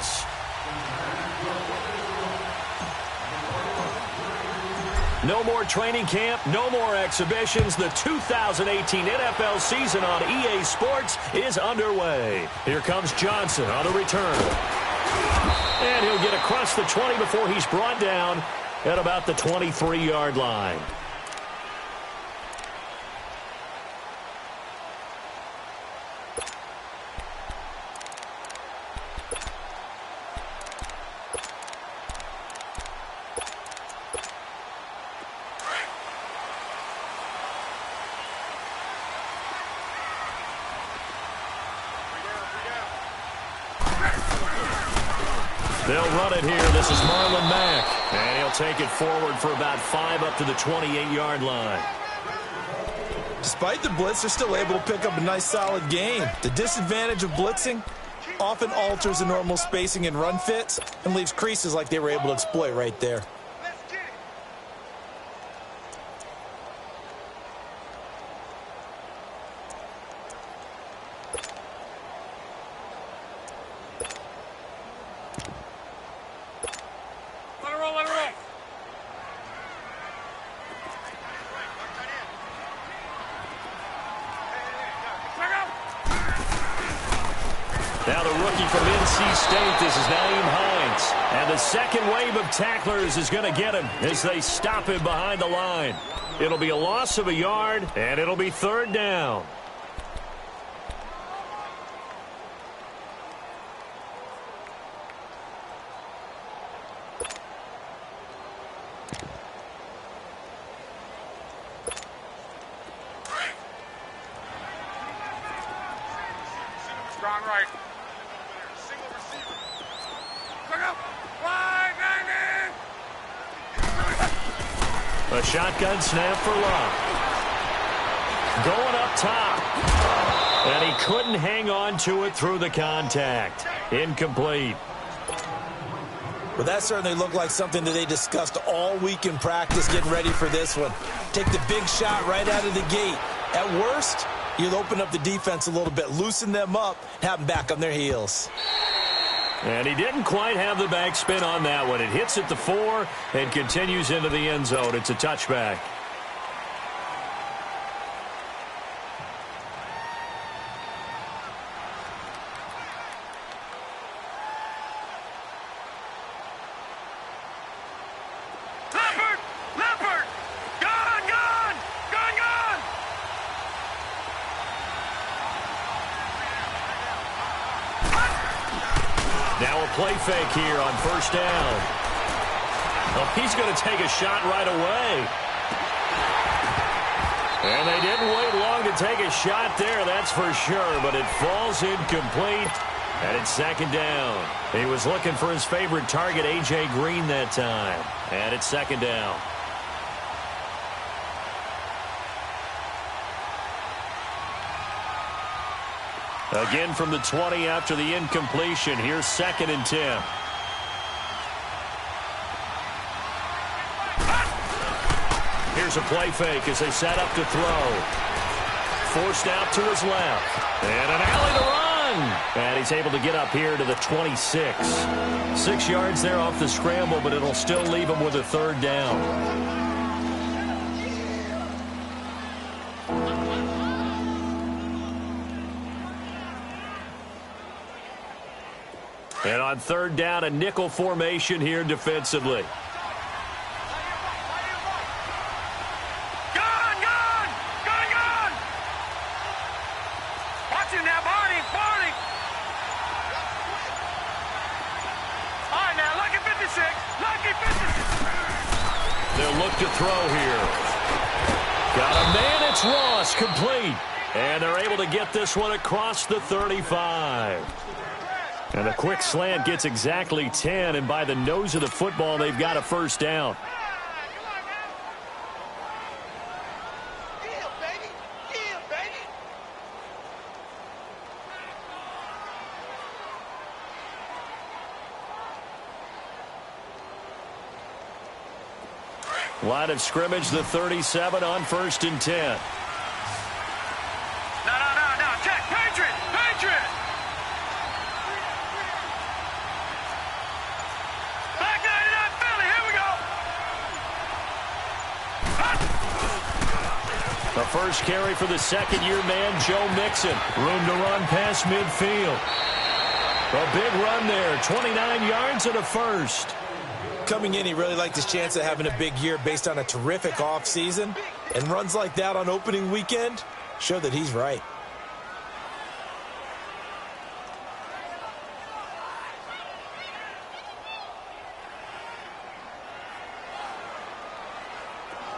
this. No more training camp, no more exhibitions. The 2018 NFL season on EA Sports is underway. Here comes Johnson on the return. And he'll get across the 20 before he's brought down at about the 23-yard line. They'll run it here. This is Marlon Mack. And he'll take it forward for about 5 up to the 28-yard line. Despite the blitz, they're still able to pick up a nice, solid gain. The disadvantage of blitzing often alters the normal spacing and run fits and leaves creases like they were able to exploit right there. Now the rookie from NC State, this is Naeem Hines. And the second wave of tacklers is going to get him as they stop him behind the line. It'll be a loss of a yard, and it'll be 3rd down. Strong right. Single receiver. Look up. Wide, A shotgun snap for Love. Going up top. And he couldn't hang on to it through the contact. Incomplete. Well, that certainly looked like something that they discussed all week in practice getting ready for this one. Take the big shot right out of the gate. At worst, you'll open up the defense a little bit, loosen them up, have them back on their heels. And he didn't quite have the backspin on that one. It hits at the 4 and continues into the end zone. It's a touchback. Now a play fake here on 1st down. Well, he's going to take a shot right away. And they didn't wait long to take a shot there, that's for sure, but it falls incomplete, and it's 2nd down. He was looking for his favorite target, A.J. Green, that time, and it's 2nd down. Again from the 20 after the incompletion. Here's 2nd and 10. Here's a play fake as they set up to throw. Forced out to his left. And an alley to run. And he's able to get up here to the 26. 6 yards there off the scramble, but it'll still leave him with a 3rd down. And on 3rd down, a nickel formation here defensively. Watch him now, Barney. All right, now, lucky 56. Lucky 56. They'll look to throw here. Got a man, it's Ross, complete. And they're able to get this one across the 35. And a quick slant gets exactly 10, and by the nose of the football, they've got a 1st down. Line of scrimmage, the 37 on 1st and 10. No. Check. Patriot. first carry for the second-year man, Joe Mixon. Room to run past midfield. A big run there, 29 yards and a first. Coming in, he really liked his chance of having a big year based on a terrific offseason. And runs like that on opening weekend show that he's right.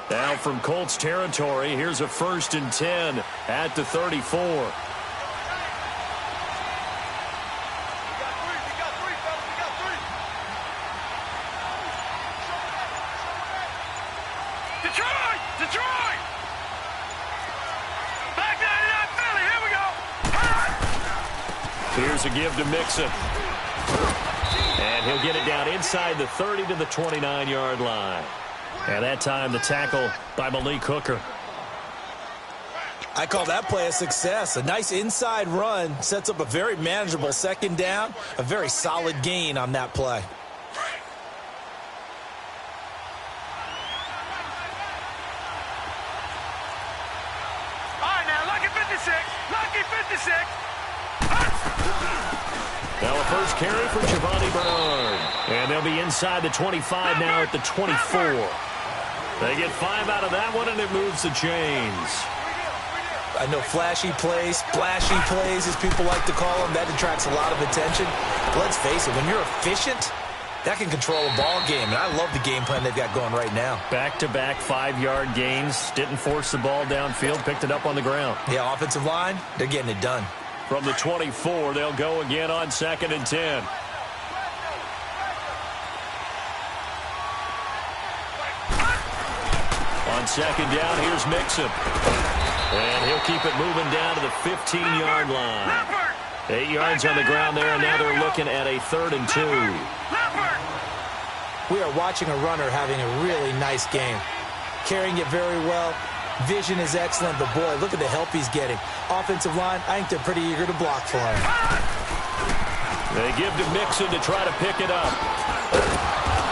Now from Colts territory, here's a 1st and 10 at the 34. Detroit! Back down Philly, here we go! Here's a give to Mixon. And he'll get it down inside the 30 to the 29-yard line. And that time the tackle by Malik Hooker. I call that play a success. A nice inside run sets up a very manageable second down. A very solid gain on that play. Lucky 56. Now a first carry for Giovanni Bernard. And they'll be inside the 25 now at the 24. They get 5 out of that one, and it moves the chains. I know flashy plays, splashy plays, as people like to call them, that attracts a lot of attention. But let's face it, when you're efficient, that can control a ball game, and I love the game plan they've got going right now. Back-to-back 5-yard gains. Didn't force the ball downfield. Picked it up on the ground. Yeah, offensive line, they're getting it done. From the 24, they'll go again on 2nd and 10. On 2nd down, here's Mixon. And he'll keep it moving down to the 15-yard line. 8 yards on the ground there, and now they're looking at a 3rd and 2. We are watching a runner having a really nice game. Carrying it very well. Vision is excellent, but boy, look at the help he's getting. Offensive line, I think they're pretty eager to block for him. They give to Mixon to try to pick it up.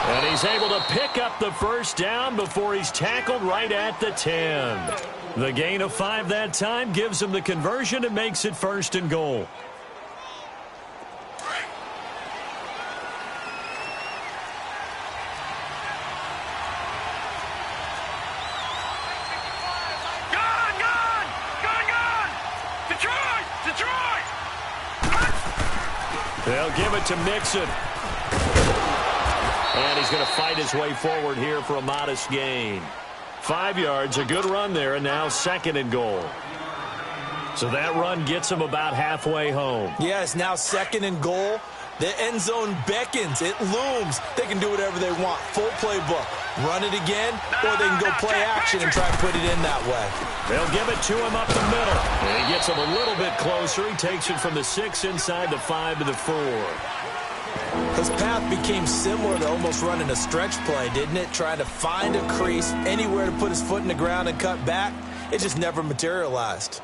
And he's able to pick up the first down before he's tackled right at the 10. The gain of 5 that time gives him the conversion and makes it 1st and goal. They'll give it to Mixon. And he's going to fight his way forward here for a modest gain. 5 yards, a good run there, and now 2nd and goal. So that run gets him about halfway home. Yes, now 2nd and goal. The end zone beckons. It looms. They can do whatever they want. Full playbook. Run it again, or they can go play action and try to put it in that way. They'll give it to him up the middle. And he gets him a little bit closer. He takes it from the 6 inside the 5 to the 4. His path became similar to almost running a stretch play, didn't it? Trying to find a crease, anywhere to put his foot in the ground and cut back. It just never materialized.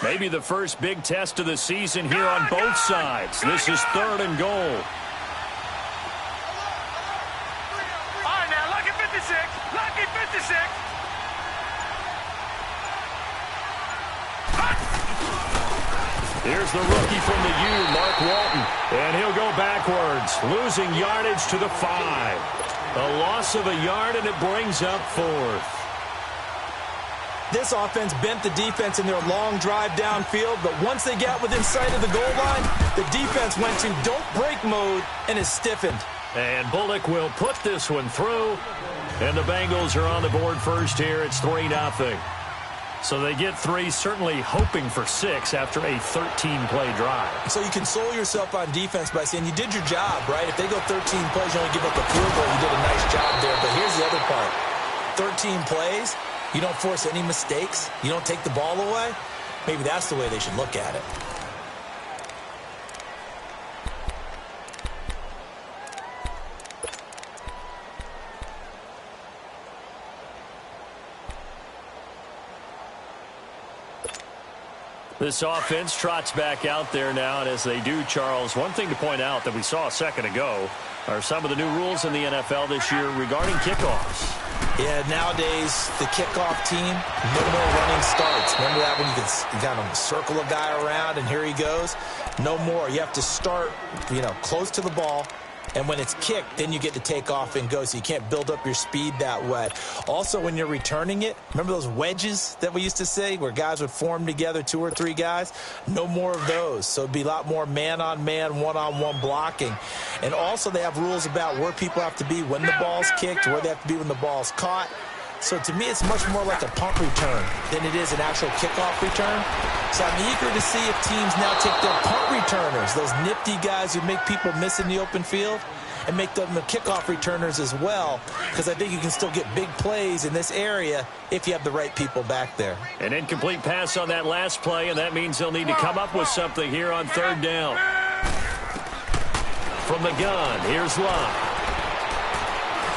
Maybe the first big test of the season here on both sides. This is 3rd and goal. All right, now, lucky 56. Lucky 56. Here's the rookie from the U, Mark Walton. And he'll go backwards, losing yardage to the 5. A loss of a yard, and it brings up 4th. This offense bent the defense in their long drive downfield, but once they got within sight of the goal line, the defense went to don't break mode and is stiffened. And Bullock will put this one through, and the Bengals are on the board first here. It's 3-0. So they get 3, certainly hoping for 6 after a 13-play drive. So you console yourself on defense by saying you did your job, right? If they go 13 plays, you only give up a field goal, you did a nice job there. But here's the other part. 13 plays, you don't force any mistakes, you don't take the ball away. Maybe that's the way they should look at it. This offense trots back out there now, and as they do, Charles, one thing to point out that we saw a second ago, are some of the new rules in the NFL this year regarding kickoffs. Yeah, nowadays, the kickoff team, no more running starts. Remember that when you kind of circle a guy around and here he goes? No more. You have to start, close to the ball. And when it's kicked, then you get to take off and go, so you can't build up your speed that way. Also, when you're returning it, remember those wedges that we used to say where guys would form together, 2 or 3 guys? No more of those. So it'd be a lot more man-on-man, one-on-one blocking. And also they have rules about where people have to be when the ball's kicked, where they have to be when the ball's caught. So to me, it's much more like a punt return than it is an actual kickoff return. So I'm eager to see if teams now take their punt returners, those nifty guys who make people miss in the open field, and make them the kickoff returners as well, because I think you can still get big plays in this area if you have the right people back there. An incomplete pass on that last play, and that means they'll need to come up with something here on 3rd down. From the gun, here's Locke.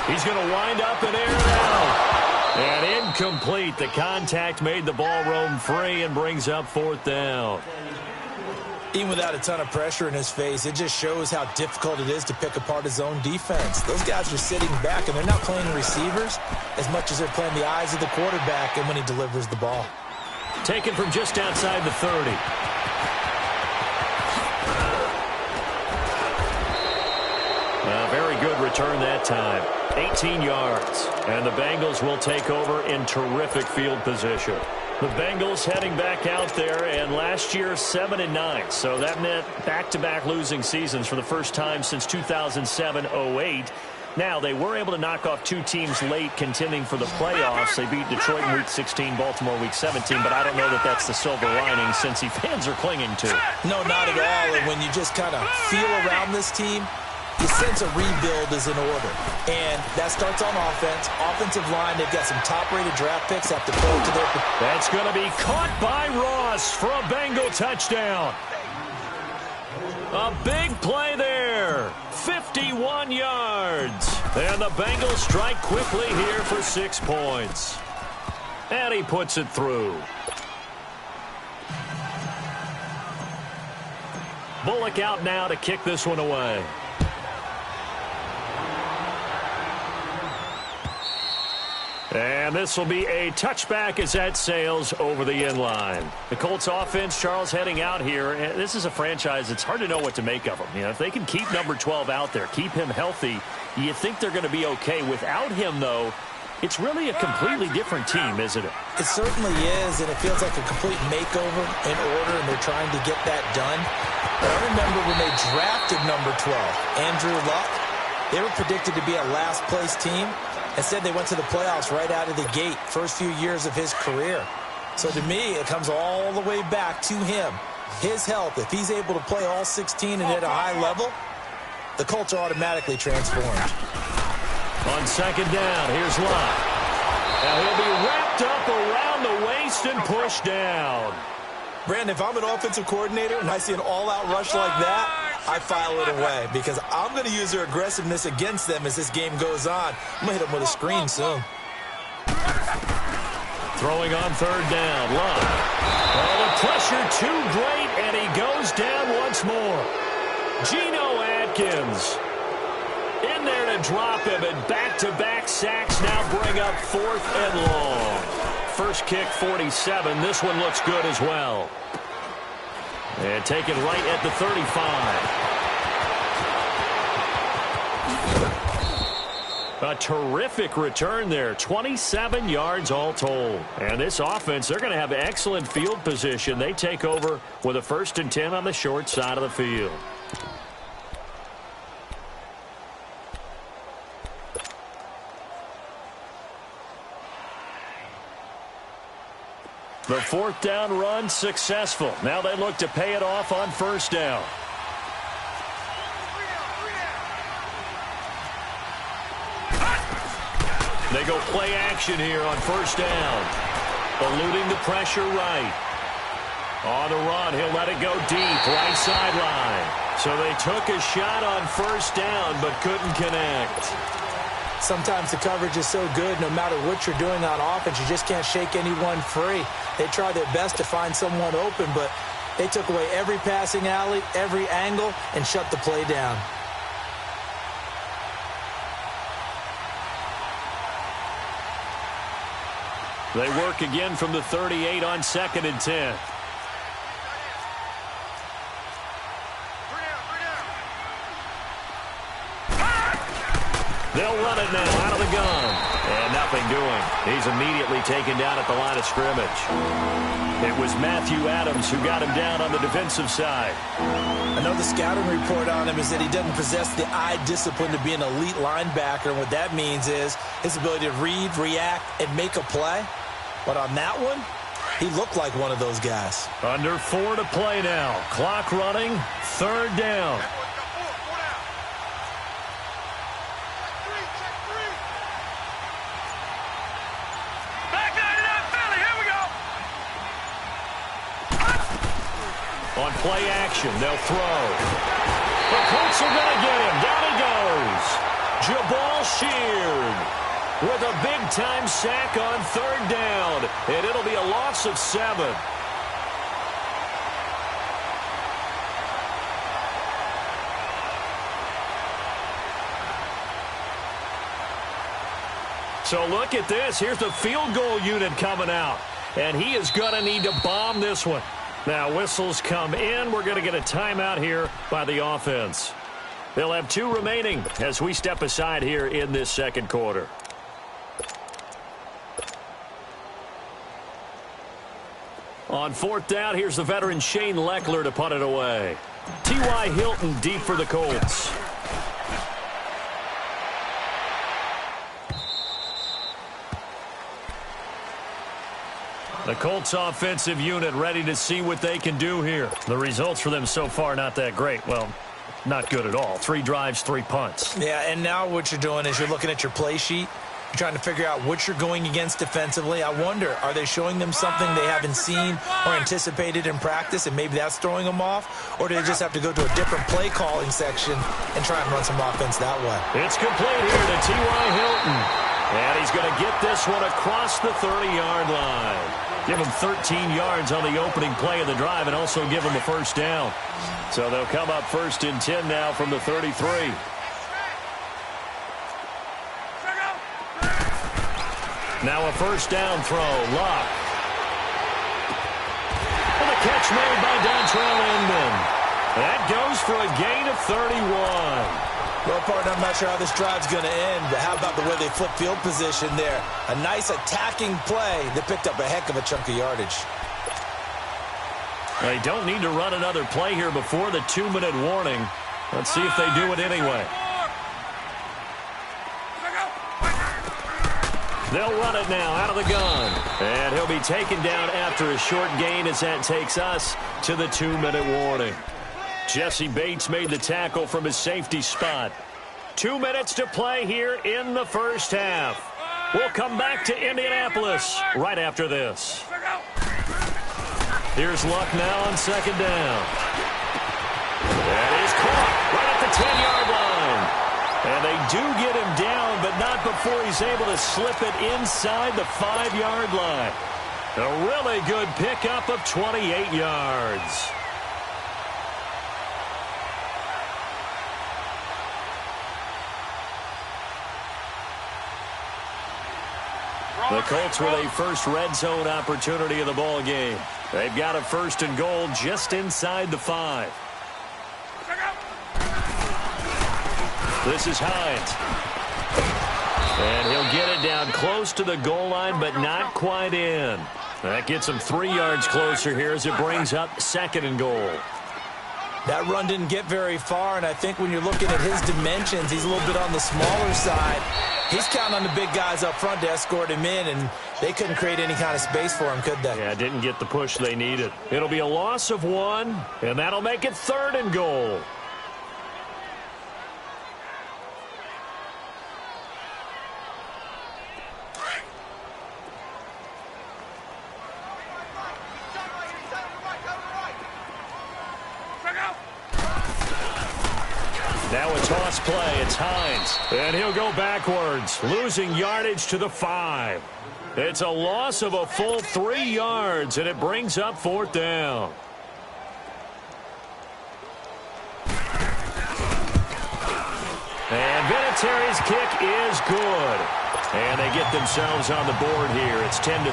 He's going to wind up and air it out. And incomplete. The contact made the ball roam free and brings up 4th down. Even without a ton of pressure in his face, it just shows how difficult it is to pick apart his own defense. Those guys are sitting back, and they're not playing receivers as much as they're playing the eyes of the quarterback and when he delivers the ball. Taken from just outside the 30. A very good return that time. 18 yards. And the Bengals will take over in terrific field position. The Bengals heading back out there, and last year 7-9. So that meant back-to-back losing seasons for the first time since 2007-08. Now, they were able to knock off 2 teams late contending for the playoffs. They beat Detroit in Week 16, Baltimore Week 17, but I don't know that that's the silver lining Cincy fans are clinging to. No, not at all. And when you just kind of feel around this team, you sense a rebuild is in order. And that starts on offense. Offensive line, they've got some top-rated draft picks have to throw to their... That's going to be caught by Ross for a Bengal touchdown. A big play there. 51 yards. And the Bengals strike quickly here for 6 points. And he puts it through. Bullock out now to kick this one away. And this will be a touchback as that sails over the end line. The Colts offense, Charles, heading out here. And this is a franchise, it's hard to know what to make of them. If they can keep number 12 out there, keep him healthy, you think they're going to be okay. Without him, though, it's really a completely different team, isn't it? It certainly is, and it feels like a complete makeover in order, and they're trying to get that done. But I remember when they drafted number 12, Andrew Luck, they were predicted to be a last-place team. Instead, they went to the playoffs right out of the gate, first few years of his career. So to me, it comes all the way back to him. His health, if he's able to play all 16 and at a high level, the Colts are automatically transformed. On 2nd down, here's Locke. Now he'll be wrapped up around the waist and pushed down. Brandon, if I'm an offensive coordinator and I see an all-out rush like that, I file it away because I'm going to use their aggressiveness against them as this game goes on. I'm going to hit them with a screen soon. Throwing on 3rd down, Locke. Oh, the pressure too great, and he goes down once more. Geno Atkins in there to drop him, and back-to-back sacks now bring up 4th and long. First kick, 47. This one looks good as well. And taken right at the 35. A terrific return there. 27 yards all told. And this offense, they're going to have excellent field position. They take over with a 1st and 10 on the short side of the field. The 4th down run successful. Now they look to pay it off on 1st down. They go play action here on 1st down. Eluding the pressure right. On the run, he'll let it go deep, right sideline. So they took a shot on 1st down, but couldn't connect. Sometimes the coverage is so good, no matter what you're doing on offense, you just can't shake anyone free. They try their best to find someone open, but they took away every passing alley, every angle, and shut the play down. They work again from the 38 on 2nd and 10. They'll run it now out of the gun. And nothing doing. He's immediately taken down at the line of scrimmage. It was Matthew Adams who got him down on the defensive side. I know the scouting report on him is that he doesn't possess the eye discipline to be an elite linebacker. And what that means is his ability to read, react, and make a play. But on that one, he looked like one of those guys. Under 4 to play now. Clock running. 3rd down. On play action, they'll throw. The Colts are going to get him. Down he goes. Jabal Sheard with a big-time sack on 3rd down. And it'll be a loss of 7. So look at this. Here's the field goal unit coming out. And he is going to need to bomb this one. Now, whistles come in. We're going to get a timeout here by the offense. They'll have 2 remaining as we step aside here in this 2nd quarter. On 4th down, here's the veteran Shane Leckler to punt it away. T.Y. Hilton deep for the Colts. The Colts offensive unit ready to see what they can do here. The results for them so far not that great. Well, not good at all. 3 drives, 3 punts. Yeah, and now what you're doing is you're looking at your play sheet. You're trying to figure out what you're going against defensively. I wonder, are they showing them something they haven't seen or anticipated in practice, and maybe that's throwing them off? Or do they just have to go to a different play calling section and try and run some offense that way? It's complete here to T.Y. Hilton. And he's going to get this one across the 30-yard line. Give him 13 yards on the opening play of the drive and also give him a 1st down. So they'll come up 1st and 10 now from the 33. Now a 1st down throw. Luck. And a catch made by Dontrell Inman. That goes for a gain of 31. Well, partner, I'm not sure how this drive's going to end, but how about the way they flip field position there? A nice attacking play that picked up a heck of a chunk of yardage. They don't need to run another play here before the 2-minute warning. Let's see if they do it anyway. They'll run it now out of the gun. And he'll be taken down after a short gain as that takes us to the 2-minute warning. Jesse Bates made the tackle from his safety spot. 2 minutes to play here in the 1st half. We'll come back to Indianapolis right after this. Here's Luck now on 2nd down. That is caught right at the 10-yard line. And they do get him down, but not before he's able to slip it inside the 5-yard line. A really good pickup of 28 yards. The Colts with a first red zone opportunity of the ball game. They've got a 1st and goal just inside the 5. This is Hines. And he'll get it down close to the goal line, but not quite in. That gets him 3 yards closer here as it brings up 2nd and goal. That run didn't get very far, and I think when you're looking at his dimensions, he's a little bit on the smaller side. He's counting on the big guys up front to escort him in, and they couldn't create any kind of space for him, could they? Yeah, didn't get the push they needed. It'll be a loss of 1, and that'll make it 3rd and goal. Now a toss play. It's Hines. And he'll go backwards, losing yardage to the 5. It's a loss of a full 3 yards, and it brings up 4th down. And Vinatieri's kick is good. And they get themselves on the board here. It's 10-3.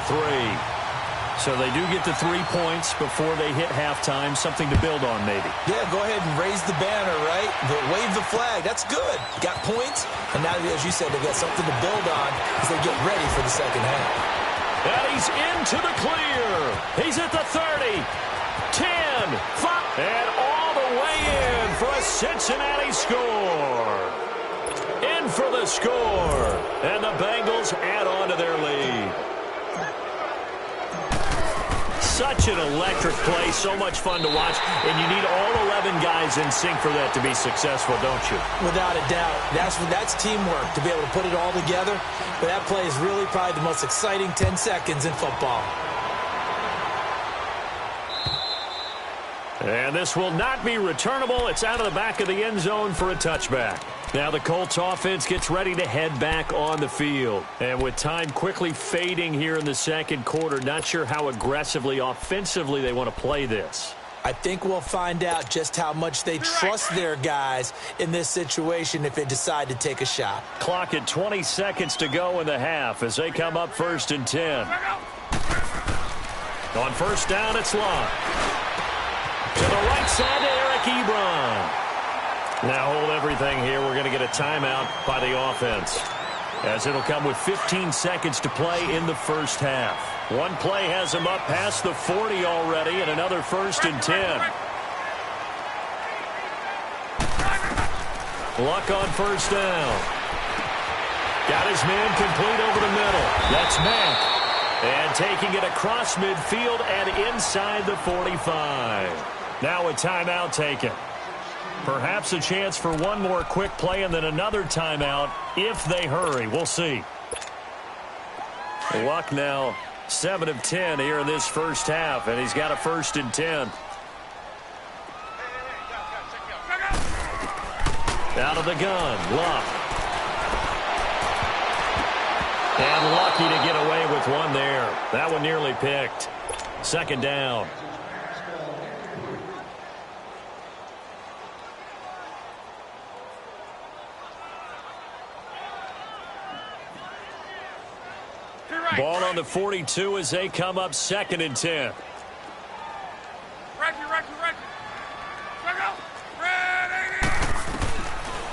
So they do get the 3 points before they hit halftime. Something to build on, maybe. Yeah, go ahead and raise the banner, right? Wave the flag. That's good. Got points. And now, as you said, they've got something to build on as they get ready for the second half. And he's into the clear. He's at the 30, 10, 5, and all the way in for a Cincinnati score. In for the score. And the Bengals add on to their lead. Such an electric play, so much fun to watch, and you need all 11 guys in sync for that to be successful, don't you? Without a doubt. That's teamwork, to be able to put it all together. But that play is really probably the most exciting 10 seconds in football. And this will not be returnable. It's out of the back of the end zone for a touchback. Now the Colts offense gets ready to head back on the field. And with time quickly fading here in the second quarter, not sure how aggressively, offensively they want to play this. I think we'll find out just how much they trust their guys in this situation if they decide to take a shot. Clock at 20 seconds to go in the half as they come up 1st and 10. On first down, it's Locke. To the right side to Eric Ebron. Now hold everything here. We're going to get a timeout by the offense, as it'll come with 15 seconds to play in the first half. One play has them up past the 40 already, and another 1st and 10. Luck on first down. Got his man complete over the middle. That's Mack. And taking it across midfield and inside the 45. Now a timeout taken. Perhaps a chance for one more quick play and then another timeout if they hurry. We'll see. Luck now 7 of 10 here in this first half, and he's got a 1st and 10. Out of the gun, Luck. And lucky to get away with one there. That one nearly picked. 2nd down. Ball on the 42 as they come up 2nd and 10.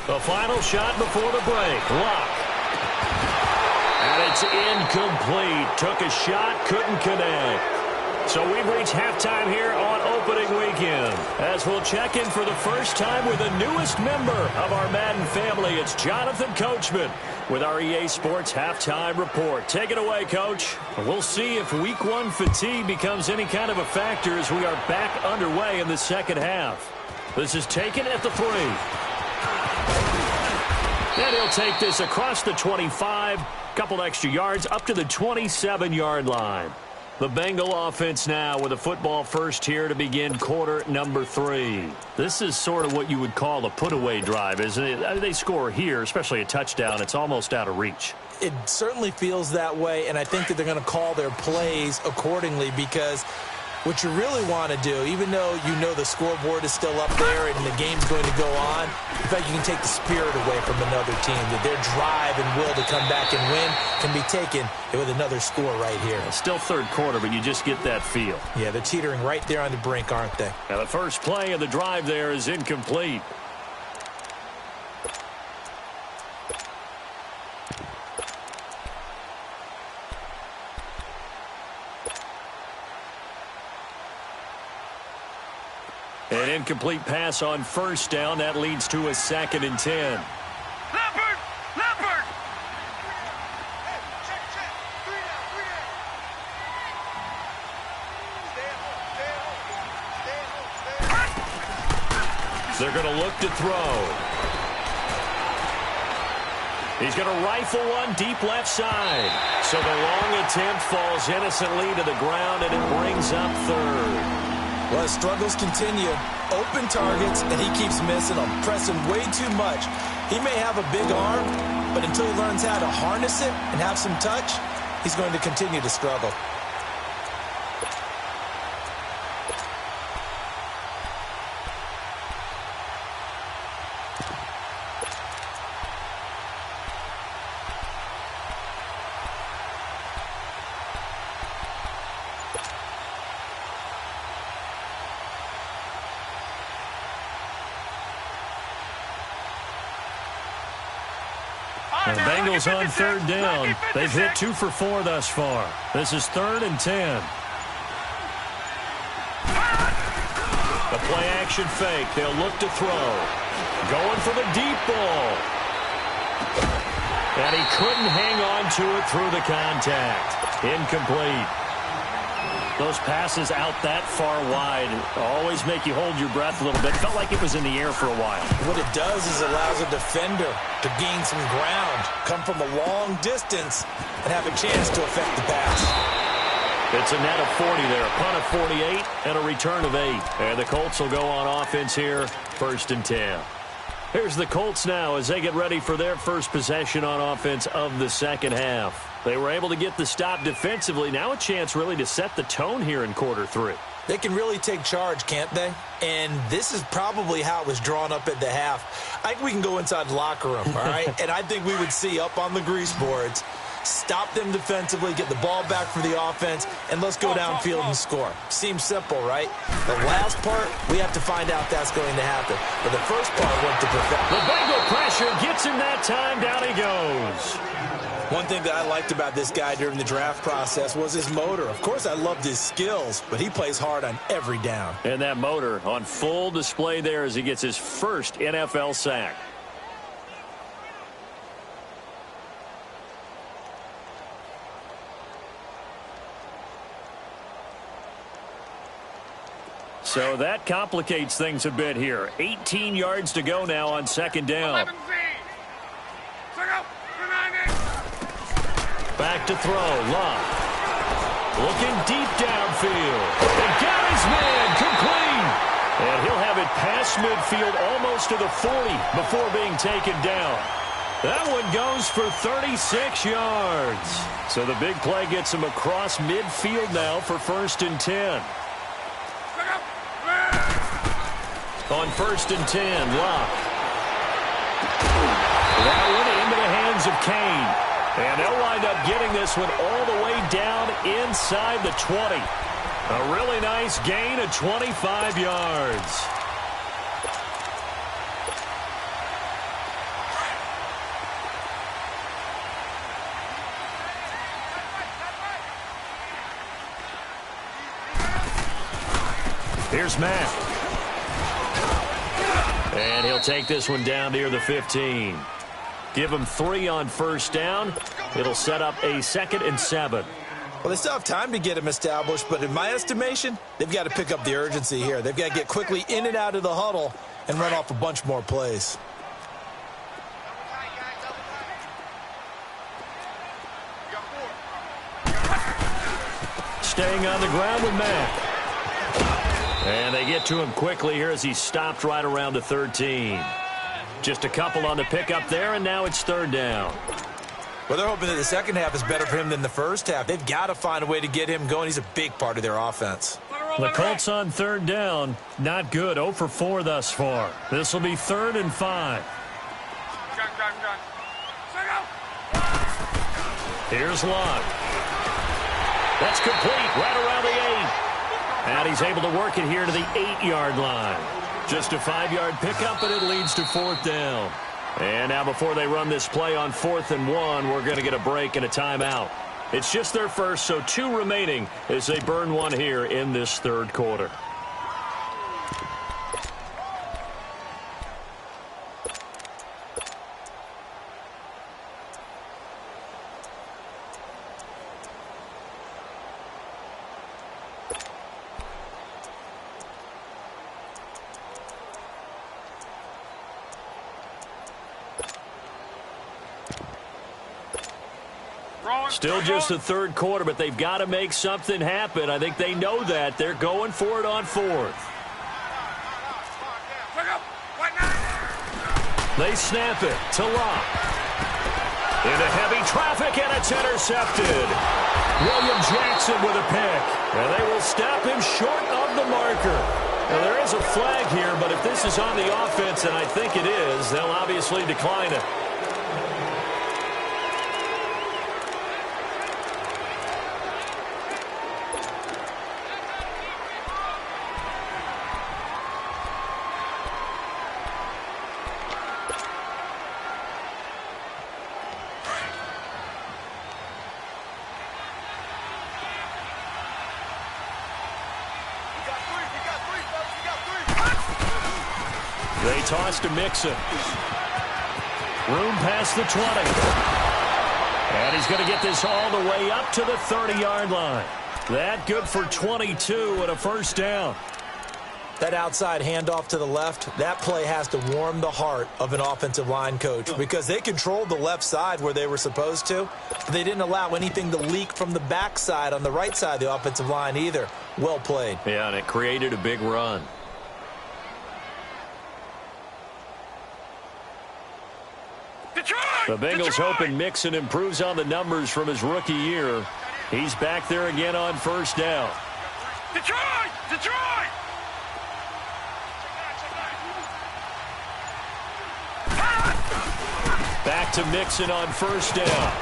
The final shot before the break. Luck. And it's incomplete. Took a shot, couldn't connect. So we've reached halftime here on opening weekend, as we'll check in for the first time with the newest member of our Madden family. It's Jonathan Coachman with our EA Sports Halftime Report. Take it away, Coach. We'll see if Week 1 fatigue becomes any kind of a factor as we are back underway in the second half. This is taken at the 3. And he'll take this across the 25, couple extra yards, up to the 27-yard line. The Bengal offense now with a football first here to begin quarter number 3. This is sort of what you would call a put-away drive, isn't it? I mean, they score here, especially a touchdown. It's almost out of reach. It certainly feels that way, and I think that they're going to call their plays accordingly, because what you really want to do, even though you know the scoreboard is still up there and the game's going to go on, in fact, you can take the spirit away from another team, that their drive and will to come back and win can be taken with another score right here. Still third quarter, but you just get that feel. Yeah, they're teetering right there on the brink, aren't they? Now, the first play of the drive there is incomplete. An incomplete pass on first down. That leads to a 2nd and 10. Leopard! Leopard! They're going to look to throw. He's going to rifle one deep left side. So the long attempt falls innocently to the ground, and it brings up 3rd. Well, his struggles continue. Open targets, and he keeps missing them, pressing way too much. He may have a big arm, but until he learns how to harness it and have some touch, he's going to continue to struggle. The Bengals on third down. They've hit 2 for 4 thus far. This is 3rd and 10. The play-action fake. They'll look to throw. Going for the deep ball. And he couldn't hang on to it through the contact. Incomplete. Those passes out that far wide always make you hold your breath a little bit. Felt like it was in the air for a while. What it does is allows a defender to gain some ground, come from a long distance, and have a chance to affect the pass. It's a net of 40 there, a punt of 48, and a return of 8. And the Colts will go on offense here, 1st and 10. Here's the Colts now as they get ready for their first possession on offense of the second half. They were able to get the stop defensively. Now a chance really to set the tone here in quarter 3. They can really take charge, can't they? And this is probably how it was drawn up at the half. I think we can go inside the locker room, all right? And I think we would see up on the grease boards, stop them defensively, get the ball back for the offense, and let's go downfield and score. Seems simple, right? The last part, we have to find out that's going to happen. But the first part went to perfect. The Bengal pressure gets him that time. Down he goes. One thing that I liked about this guy during the draft process was his motor. Of course, I loved his skills, but he plays hard on every down. And that motor on full display there as he gets his first NFL sack. So that complicates things a bit here. 18 yards to go now on 2nd down. Back to throw. Love. Looking deep downfield. And got his man complete. And he'll have it past midfield almost to the 40 before being taken down. That one goes for 36 yards. So the big play gets him across midfield now for 1st and 10. On 1st and 10, Locke. That one into the hands of Kane. And they'll wind up getting this one all the way down inside the 20. A really nice gain of 25 yards. Here's Matt. And he'll take this one down near the 15. Give him 3 on 1st down. It'll set up a 2nd and 7. Well, they still have time to get him established, but in my estimation, they've got to pick up the urgency here. They've got to get quickly in and out of the huddle and run off a bunch more plays. Staying on the ground with Matt. And they get to him quickly here as he stopped right around the 13. Just a couple on the pickup there, and now it's 3rd down. Well, they're hoping that the second half is better for him than the first half. They've got to find a way to get him going. He's a big part of their offense. The Colts on 3rd down. Not good. 0 for 4 thus far. This will be 3rd and 5. Here's Locke. That's complete right around the 8. And he's able to work it here to the 8-yard line. Just a 5-yard pickup, and it leads to 4th down. And now before they run this play on 4th and 1, we're going to get a break and a timeout. It's just their first, so 2 remaining as they burn one here in this 3rd quarter. Still just the 3rd quarter, but they've got to make something happen. I think they know that. They're going for it on 4th. They snap it to Locke. Into heavy traffic, and it's intercepted. William Jackson with a pick. And they will stop him short of the marker. Now, there is a flag here, but if this is on the offense, and I think it is, they'll obviously decline it. They toss to Mixon. Room past the 20. And he's going to get this all the way up to the 30-yard line. That good for 22 and a first down. That outside handoff to the left, that play has to warm the heart of an offensive line coach because they controlled the left side where they were supposed to. They didn't allow anything to leak from the backside on the right side of the offensive line either. Well played. Yeah, and it created a big run. The Bengals hoping Mixon improves on the numbers from his rookie year. He's back there again on first down. Detroit! Detroit! Back to Mixon on first down.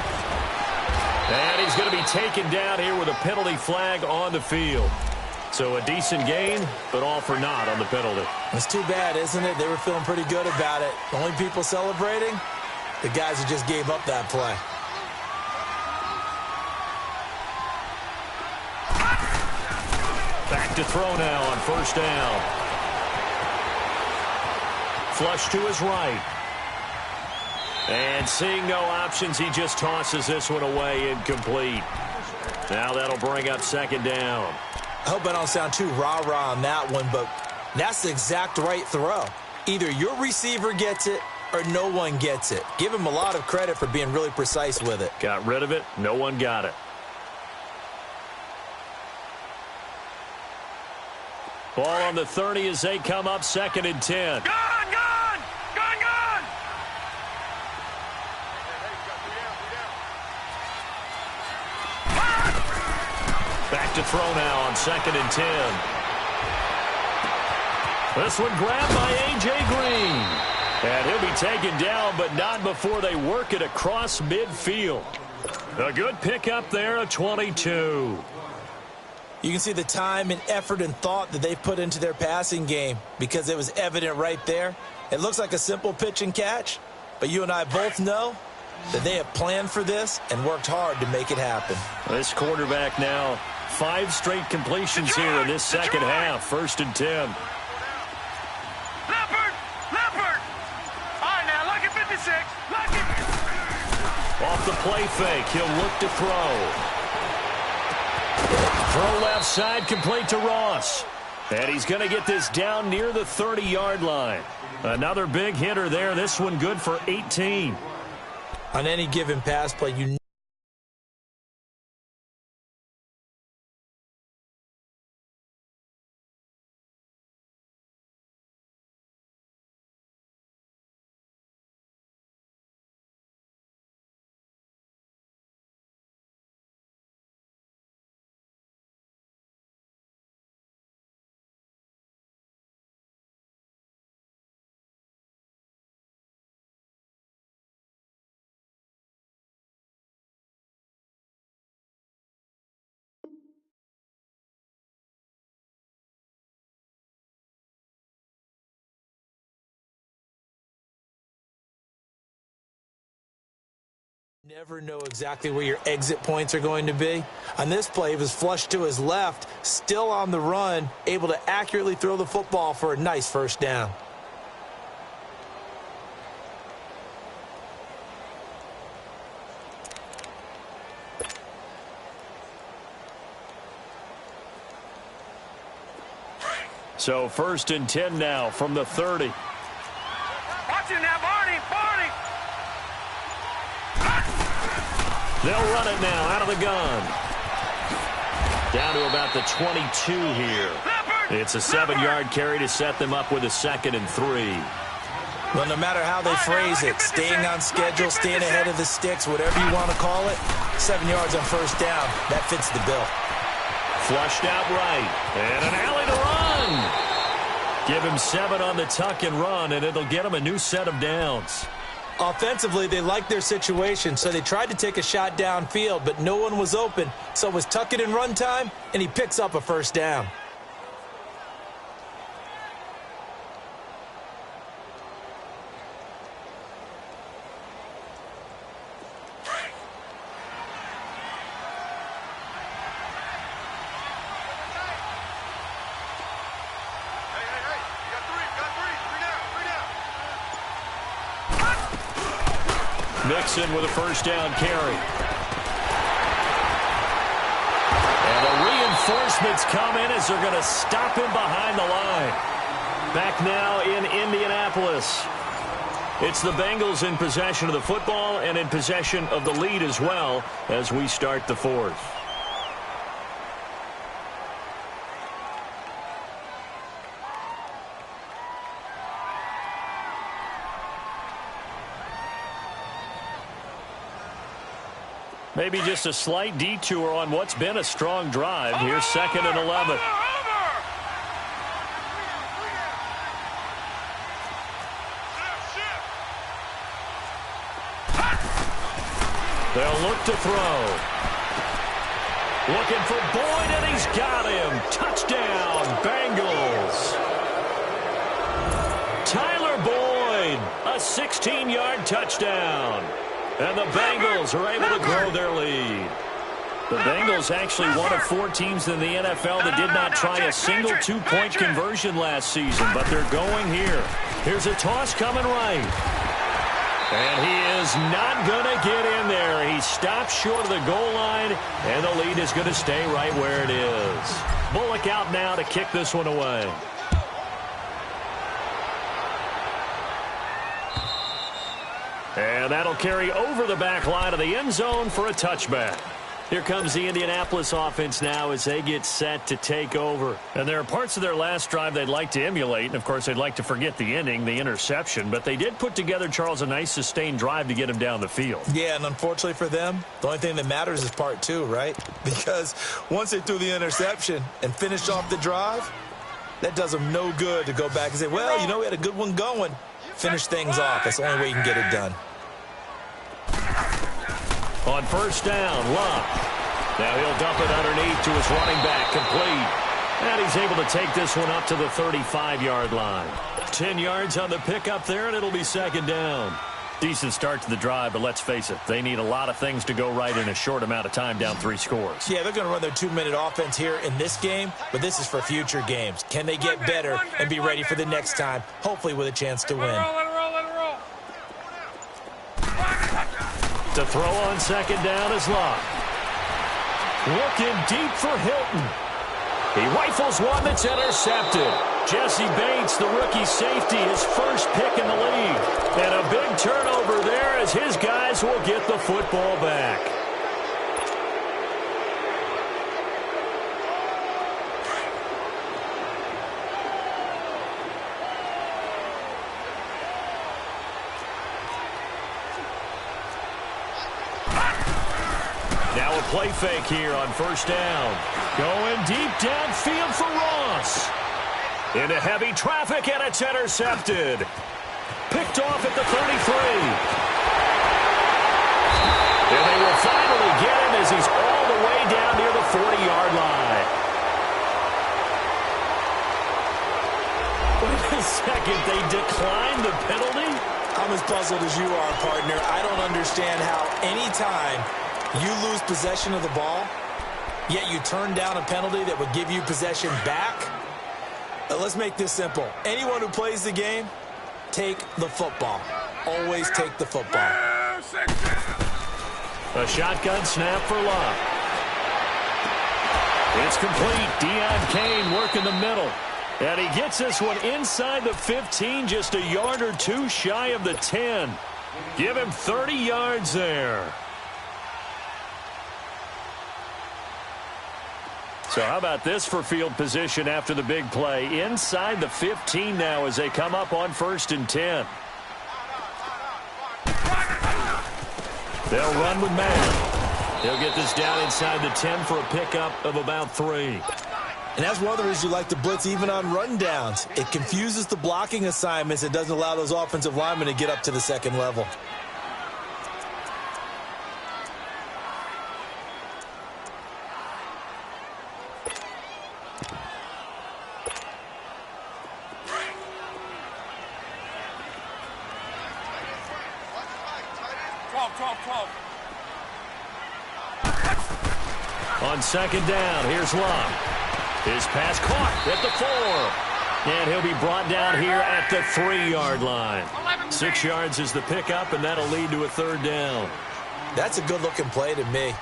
And he's going to be taken down here with a penalty flag on the field. So a decent gain, but all for naught on the penalty. It's too bad, isn't it? They were feeling pretty good about it. The only people celebrating, the guys who just gave up that play. Back to throw now on first down. Flush to his right. And seeing no options, he just tosses this one away incomplete. Now that'll bring up second down. I hope I don't sound too rah-rah on that one, but that's the exact right throw. Either your receiver gets it or no one gets it. Give him a lot of credit for being really precise with it. Got rid of it. No one got it. Ball on the 30 as they come up second and 10. Gone! Gone! Gone! Gone! Back to throw now on second and 10. This one grabbed by A.J. Green. And he'll be taken down, but not before they work it across midfield. A good pickup there, a 22. You can see the time and effort and thought that they put into their passing game because it was evident right there. It looks like a simple pitch and catch, but you and I both know that they have planned for this and worked hard to make it happen. This quarterback now, 5 straight completions here in this second half. First and 10. Leopard! Leopard! All right, now, lucky 56. Lucky. Off the play fake, he'll look to throw. Throw left side, complete to Ross. And he's going to get this down near the 30-yard line. Another big hitter there. This one good for 18. On any given pass play, you never know exactly where your exit points are going to be. On this play, he was flushed to his left, still on the run, able to accurately throw the football for a nice first down. So first and 10 now from the 30. Watch him now, Barney! Barney! They'll run it now out of the gun. Down to about the 22 here. It's a 7-yard carry to set them up with a second and 3. Well, no matter how they phrase it, staying on schedule, staying ahead of the sticks, whatever you want to call it, 7 yards on first down, that fits the bill. Flushed out right. And an alley to run. Give him 7 on the tuck and run, and it'll get him a new set of downs. Offensively, they liked their situation, so they tried to take a shot downfield, but no one was open. So it was tuck it and run time, and he picks up a first down. Mixon with a first down carry. And the reinforcements come in as they're going to stop him behind the line. Back now in Indianapolis. It's the Bengals in possession of the football and in possession of the lead as well as we start the fourth. Maybe just a slight detour on what's been a strong drive. Here's 2nd and 11. They'll look to throw. Looking for Boyd, and he's got him. Touchdown, Bengals. Tyler Boyd, a 16-yard touchdown. And the Bengals are able to grow their lead. The Bengals actually one of 4 teams in the NFL that did not try a single 2-point conversion last season, but they're going here. Here's a toss coming right. And he is not going to get in there. He stops short of the goal line, and the lead is going to stay right where it is. Bullock out now to kick this one away. And that'll carry over the back line of the end zone for a touchback. Here comes the Indianapolis offense now as they get set to take over. And there are parts of their last drive they'd like to emulate. And, of course, they'd like to forget the ending, the interception. But they did put together, Charles, a nice sustained drive to get him down the field. Yeah, and unfortunately for them, the only thing that matters is part 2, right? Because once they threw the interception and finished off the drive, that does them no good to go back and say, well, you know, we had a good one going. Finish things off. That's the only way you can get it done. On first down, Love. Now he'll dump it underneath to his running back, complete. And he's able to take this one up to the 35-yard line. 10 yards on the pickup there, and it'll be 2nd down. Decent start to the drive, but let's face it, they need a lot of things to go right in a short amount of time, down 3 scores. Yeah, they're going to run their 2-minute offense here in this game, but this is for future games. Can they get better and be ready for the next time, hopefully with a chance to win? To throw on 2nd down is Love. Looking deep for Hilton. He rifles one that's intercepted. Jesse Bates, the rookie safety, his first pick in the league. And a big turnover there as his guys will get the football back. Now a play fake here on first down. Going deep downfield for Ross. Into heavy traffic, and it's intercepted. Picked off at the 33. And they will finally get him as he's all the way down near the 40-yard line. Wait a second, they declined the penalty? I'm as puzzled as you are, partner. I don't understand how any time you lose possession of the ball, yet you turn down a penalty that would give you possession back. Let's make this simple. Anyone who plays the game, take the football. Always take the football. A shotgun snap for Love. It's complete. Deion Kane working the middle. And he gets this one inside the 15, just a yard or 2 shy of the 10. Give him 30 yards there. So how about this for field position after the big play? Inside the 15 now as they come up on 1st and 10. They'll run with man. He'll get this down inside the 10 for a pickup of about 3. And that's one of the reasons you like to blitz even on rundowns. It confuses the blocking assignments. It doesn't allow those offensive linemen to get up to the 2nd level. On 2nd down, here's Love. His pass caught at the 4. And he'll be brought down here at the 3-yard line. 6 yards is the pickup, and that'll lead to a 3rd down. That's a good-looking play to me.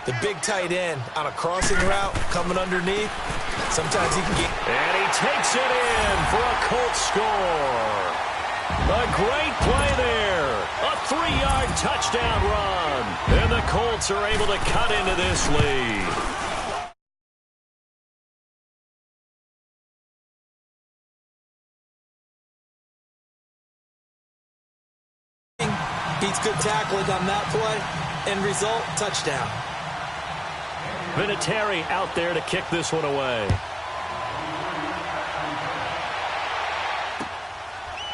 The big tight end on a crossing route coming underneath. Sometimes he can get... And he takes it in for a Colts score. A great play there. A 3-yard touchdown run. And the Colts are able to cut into this lead. Beats good tackling on that play. End result, touchdown. Vinatieri out there to kick this one away.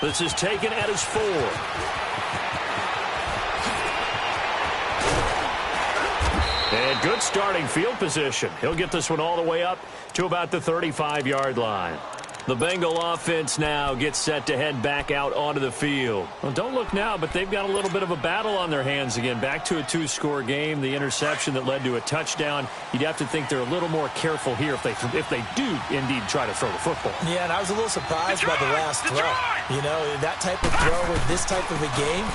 This is taken at his 4. And good starting field position. He'll get this one all the way up to about the 35-yard line. The Bengal offense now gets set to head back out onto the field. Well, don't look now, but they've got a little bit of a battle on their hands again. Back to a 2-score game. The interception that led to a touchdown. You'd have to think they're a little more careful here if they do indeed try to throw the football. Yeah, and I was a little surprised by the last throw. You know, that type of throw with this type of a game,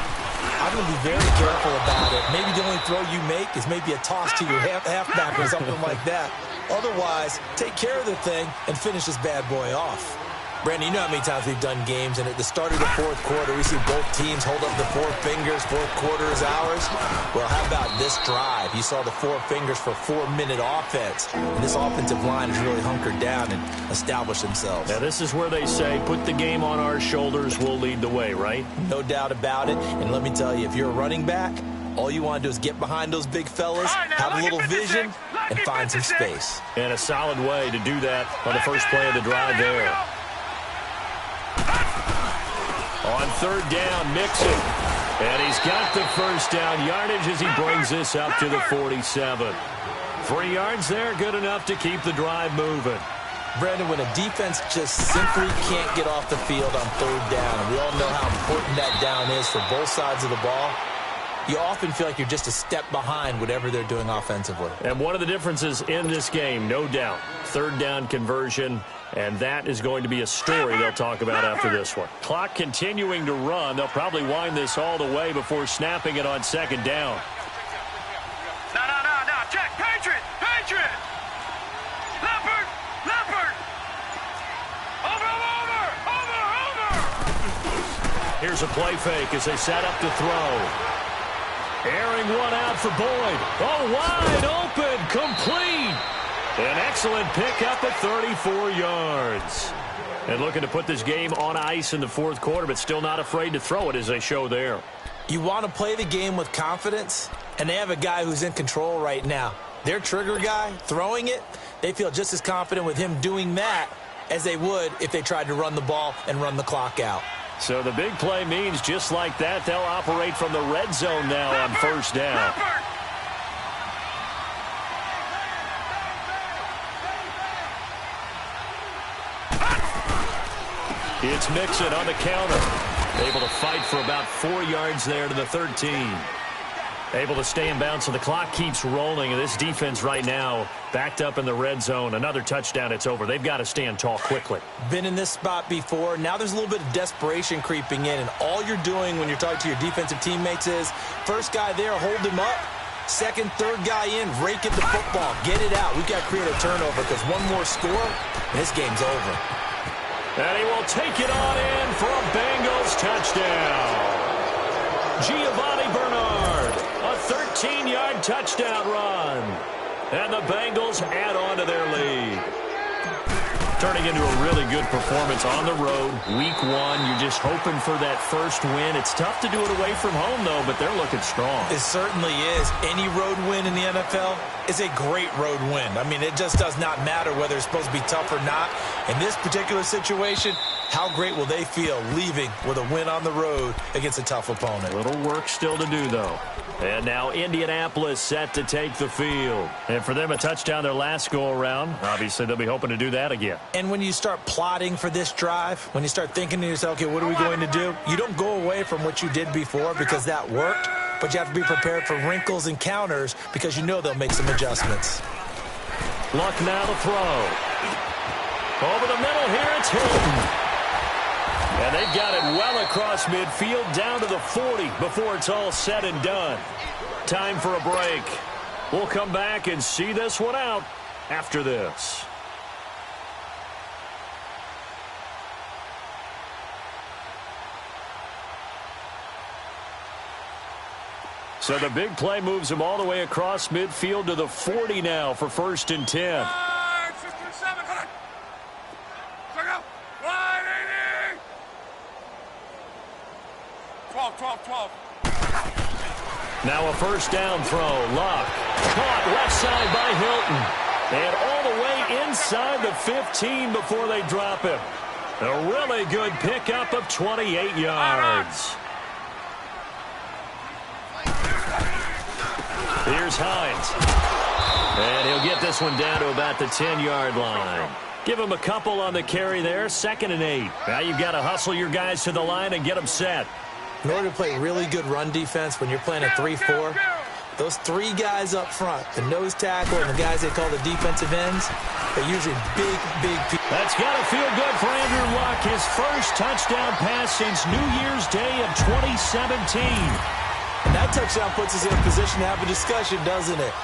I'm going to be very careful about it. Maybe the only throw you make is maybe a toss to your halfback or something like that. Otherwise, take care of the thing and finish this bad boy off. Brandon, you know how many times we've done games, and at the start of the 4th quarter, we see both teams hold up the 4 fingers, 4th quarter is ours. Well, how about this drive? You saw the 4 fingers for 4-minute offense, and this offensive line has really hunkered down and established themselves. Now, this is where they say, put the game on our shoulders, we'll lead the way, right? No doubt about it, and let me tell you, if you're a running back, all you want to do is get behind those big fellas, have a little vision, and find some space. And a solid way to do that on the first play of the drive there. On 3rd down, Mixon. And he's got the first down yardage as he brings this up to the 47. 3 yards there, good enough to keep the drive moving. Brandon, when a defense just simply can't get off the field on 3rd down, and we all know how important that down is for both sides of the ball, you often feel like you're just a step behind whatever they're doing offensively. And one of the differences in this game, no doubt, 3rd down conversion, and that is going to be a story they'll talk about after this one. Clock continuing to run. They'll probably wind this all the way before snapping it on 2nd down. No, check, Patriot! Leopard! Over! Here's a play fake as they set up to throw. Airing one out for Boyd. Oh, wide open, complete. An excellent pickup at 34 yards. And looking to put this game on ice in the 4th quarter, but still not afraid to throw it as they show there. You want to play the game with confidence, and they have a guy who's in control right now. Their trigger guy, throwing it, they feel just as confident with him doing that as they would if they tried to run the ball and run the clock out. So the big play means just like that, they'll operate from the red zone now on 1st down. It's Mixon on the counter. Able to fight for about 4 yards there to the 13. Able to stay in bounds, so the clock keeps rolling. And this defense right now backed up in the red zone. Another touchdown, it's over. They've got to stand tall quickly. Been in this spot before. Now there's a little bit of desperation creeping in. And all you're doing when you're talking to your defensive teammates is, first guy there, hold him up. Second, third guy in, rake at the football. Get it out. We've got to create a turnover because one more score, and this game's over. And he will take it on in for a Bengals touchdown. Giovanni Bernard, a 13-yard touchdown run. And the Bengals add on to their lead. Turning into a really good performance on the road. Week 1, you're just hoping for that first win. It's tough to do it away from home, though, but they're looking strong. It certainly is. Any road win in the NFL is a great road win. I mean, it just does not matter whether it's supposed to be tough or not. In this particular situation, how great will they feel leaving with a win on the road against a tough opponent? Little work still to do, though. And now Indianapolis set to take the field. And for them, a touchdown their last go-around. Obviously, they'll be hoping to do that again. And when you start plotting for this drive, when you start thinking to yourself, okay, what are we going to do? You don't go away from what you did before because that worked, but you have to be prepared for wrinkles and counters because you know they'll make some adjustments. Luck now to throw. Over the middle here, it's Hilton. they've got it well across midfield down to the 40 before it's all said and done. Time for a break. We'll come back and see this one out after this. So the big play moves him all the way across midfield to the 40 now for 1st and 10. 12. Now a first down throw. Luck. Caught left side by Hilton. And all the way inside the 15 before they drop him. A really good pickup of 28 yards. Here's Hines. And he'll get this one down to about the 10-yard line. Give him a couple on the carry there. 2nd and 8. Now you've got to hustle your guys to the line and get them set. In order to play really good run defense when you're playing a 3-4, those 3 guys up front, the nose tackle and the guys they call the defensive ends, they're usually big people. That's got to feel good for Andrew Luck. His first touchdown pass since New Year's Day of 2017. And that touchdown puts us in a position to have a discussion, doesn't it?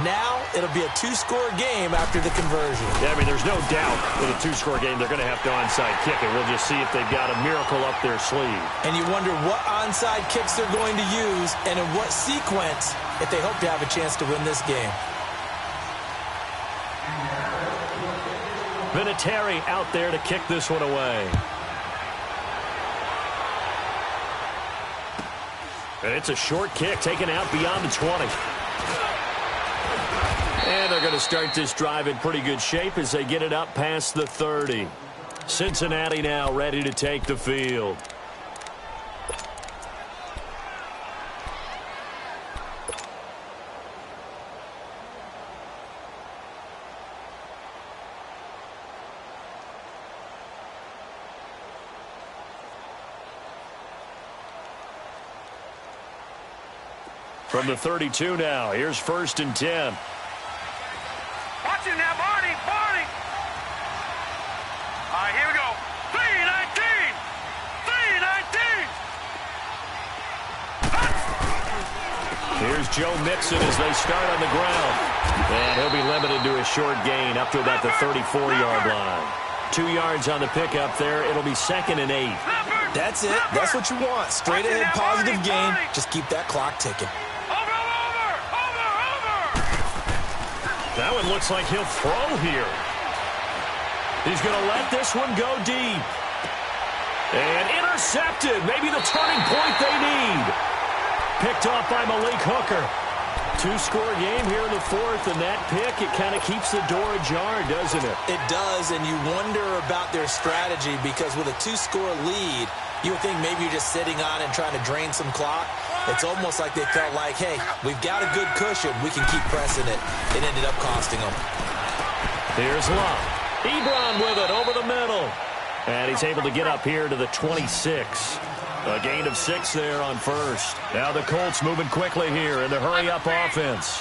Now it'll be a 2-score game after the conversion. Yeah, I mean, there's no doubt with a 2-score game they're going to have to onside kick it. We'll just see if they've got a miracle up their sleeve. And you wonder what onside kicks they're going to use and in what sequence if they hope to have a chance to win this game. Vinatieri out there to kick this one away. And it's a short kick taken out beyond the 20. And they're going to start this drive in pretty good shape as they get it up past the 30. Cincinnati now ready to take the field. From the 32 now, here's 1st and 10. Watch it now, Barney. All right, here we go. 3-19. Here's Joe Mixon as they start on the ground. And he'll be limited to a short gain up to about the 34-yard line. 2 yards on the pickup there. It'll be 2nd and 8. That's it. That's what you want. Straight ahead positive gain. Just keep that clock ticking. That one looks like he'll throw here. He's going to let this one go deep. And intercepted. Maybe the turning point they need. Picked off by Malik Hooker. 2-score game here in the 4th, and that pick, it kind of keeps the door ajar, doesn't it? It does, and you wonder about their strategy because with a 2-score lead, you would think maybe you're just sitting on and trying to drain some clock. It's almost like they felt like, hey, we've got a good cushion. We can keep pressing it. It ended up costing them. Here's Luck. Ebron with it over the middle. And he's able to get up here to the 26. A gain of 6 there on 1st. Now the Colts moving quickly here in the hurry-up offense.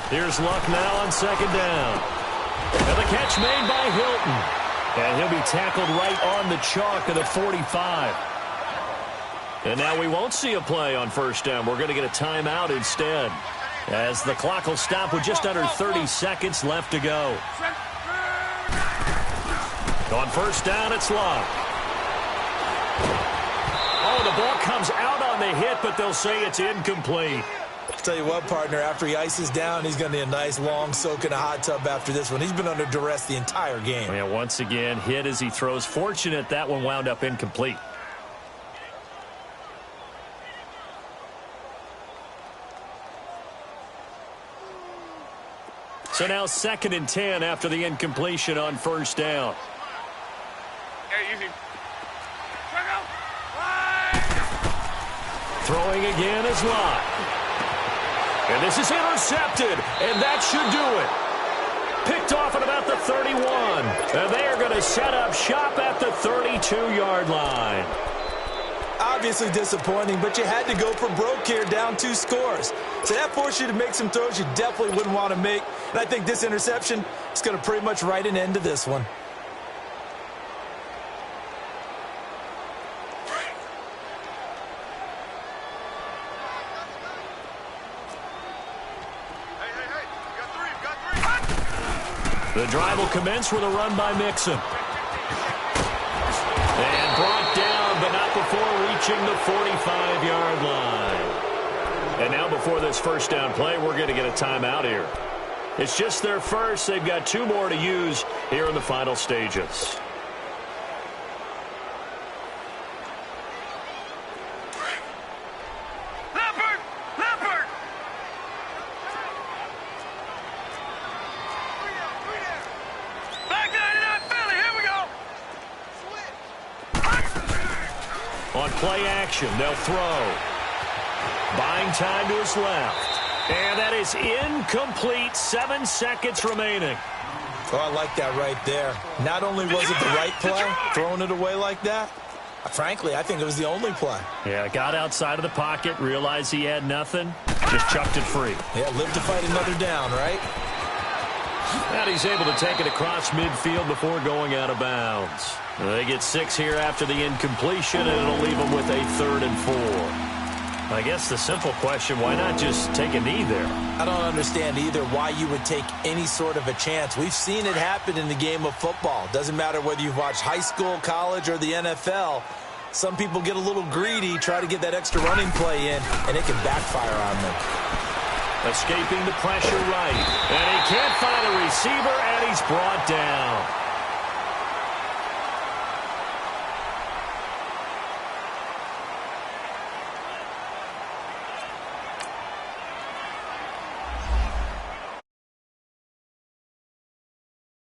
Here's Luck now on 2nd down. And the catch made by Hilton. And he'll be tackled right on the chalk of the 45. And now we won't see a play on 1st down. We're going to get a timeout instead, as the clock will stop with just under 30 seconds left to go. On 1st down, it's Luck. Oh, the ball comes out on the hit, but they'll say it's incomplete. I'll tell you what, partner, after he ices down, he's going to need a nice long soak in a hot tub after this one. He's been under duress the entire game. Yeah, once again, hit as he throws. Fortunate that one wound up incomplete. So now 2nd and 10 after the incompletion on 1st down. Okay, easy. Throwing again is Luck. And this is intercepted, and that should do it. Picked off at about the 31. And they are going to set up shop at the 32-yard line. Obviously disappointing, but you had to go for broke here, down 2 scores. So that forced you to make some throws you definitely wouldn't want to make. And I think this interception is going to pretty much write an end to this one. The drive will commence with a run by Mixon. And brought down, but not before reaching the 45-yard line. And now before this first down play, we're going to get a timeout here. It's just their first. They've got 2 more to use here in the final stages. On play action, they'll throw. Buying time to his left. And that is incomplete. 7 seconds remaining. Oh, I like that right there. Not only was it the right play, throwing it away like that, frankly, I think it was the only play. Yeah, got outside of the pocket, realized he had nothing, just chucked it free. Yeah, live to fight another down, right? And he's able to take it across midfield before going out of bounds. They get 6 here after the incompletion, and it'll leave them with a 3rd and 4. I guess the simple question, why not just take a knee there? I don't understand either why you would take any sort of a chance. We've seen it happen in the game of football. Doesn't matter whether you've watched high school, college, or the NFL. Some people get a little greedy, try to get that extra running play in, and it can backfire on them. Escaping the pressure right. And he can't find a receiver, and he's brought down.